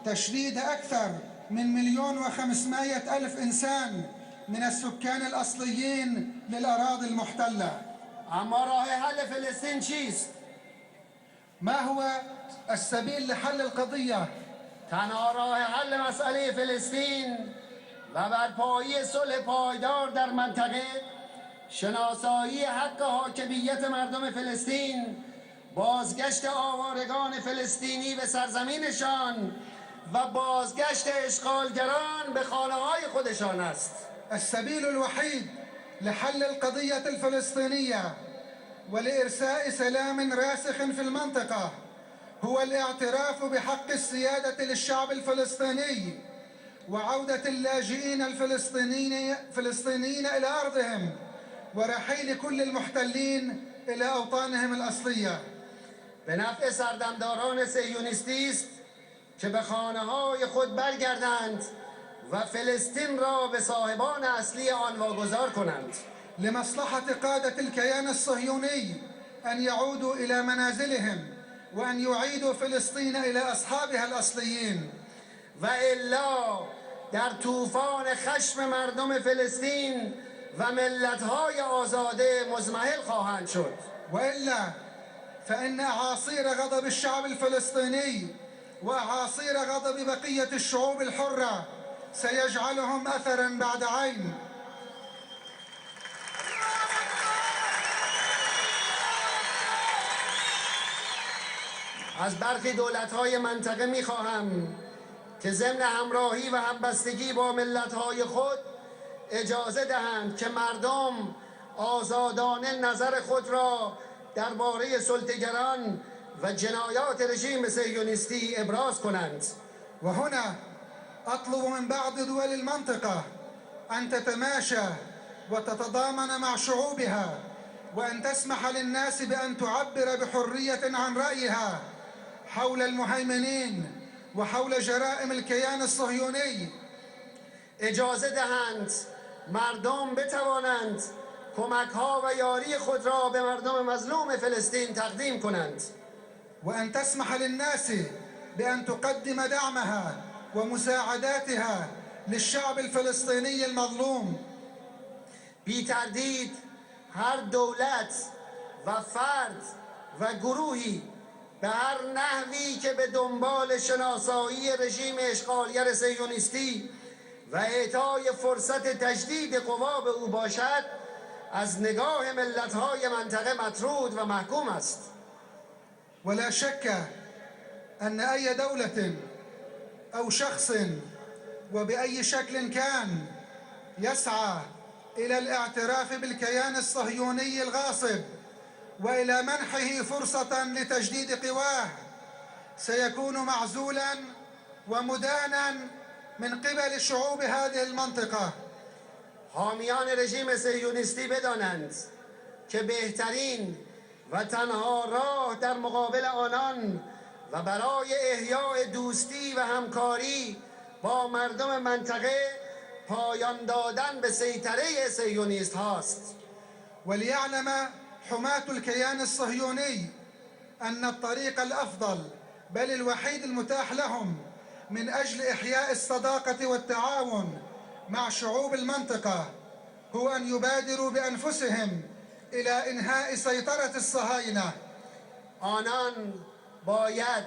تشريد أكثر من 1,500,000 إنسان من السكان الأصليين للأراضي المحتلة. اما راه حل فلسطین چیست؟ ما هو السبيل لحل القضية؟ تنها راه حل مسئله فلسطین و برپایی صلح پایدار در منطقه، شناسایی حق حاکمیت مردم فلسطین، بازگشت آوارگان فلسطینی به سرزمینشان و بازگشت اشغالگران به خانه‌های خودشان است. السبيل الوحيد لحل القضية الفلسطينية ولإرساء سلام راسخ في المنطقة هو الاعتراف بحق السيادة للشعب الفلسطيني وعودة اللاجئين الفلسطينيين إلى أرضهم ورحيل كل المحتلين إلى أوطانهم الأصلية. به نفع سردمداران صهیونیستی است که به خانه‌های خود برگردند و فلسطین را به صاحبان اصلی آن واگذار کنند. لمصلحة قادة الكيان الصهيوني أن يعودوا إلى منازلهم وأن يعيدوا فلسطين إلى أصحابها الأصليين. و الا در طوفان خشم مردم فلسطین و ملت‌های آزاده مضمحل خواهند شد. وإلا فإن أعاصير غضب الشعب الفلسطيني وأعاصير غضب بقية الشعوب الحرة سيجعلهم أثراً بعد عين. از برخی دولت‌های منطقه می‌خواهم که ضمن همراهی و همبستگی با ملت‌های خود اجازه دهند که مردم آزادانه نظر خود را درباره سلطه‌گران و جنایات رژیم صهیونیستی ابراز کنند. وهنا أطلب من بعض دول المنطقة أن تتماشى وتتضامن مع شعوبها وأن تسمح للناس بأن تعبر بحرية عن رأيها حول المهيمنين وحول جرائم الكيان الصهيوني. اجازه دهند مردم بتوانند کمک‌ها و یاری خود را به مردم مظلوم فلسطین تقدیم کنند. وأن تسمح للناس بأن تقدم دعمها ومساعداتها للشعب الفلسطيني المظلوم. بی تردید هر دولت و فرد و گروهی به هر نحوی که به دنبال شناسایی رژیم اشغالگر صهیونیستی و اعطای فرصت تجدید قوا به او باشد از نگاه ملت‌های منطقه مطرود و محکوم است. ولا شك أن أي دولة أو شخص وبأي شكل كان يسعى إلى الاعتراف بالكيان الصهيوني الغاصب وإلى منحه فرصة لتجديد قواه سيكون معزولا ومدانا من قبل شعوب هذه المنطقة. حامیان رژیم صهیونیستی بدانند که بهترین و تنها راه در مقابل آنان و برای احیای دوستی و همکاری با مردم منطقه پایان دادن به سیطره صهیونیست هاست. وليعلم حماة الكيان الصهيوني أن الطريق الأفضل بل الوحيد المتاح لهم من أجل إحياء الصداقة والتعاون مع شعوب المنطقة هو أن يبادروا بأنفسهم إلى إنهاء سيطرة الصهاينة. آنان باید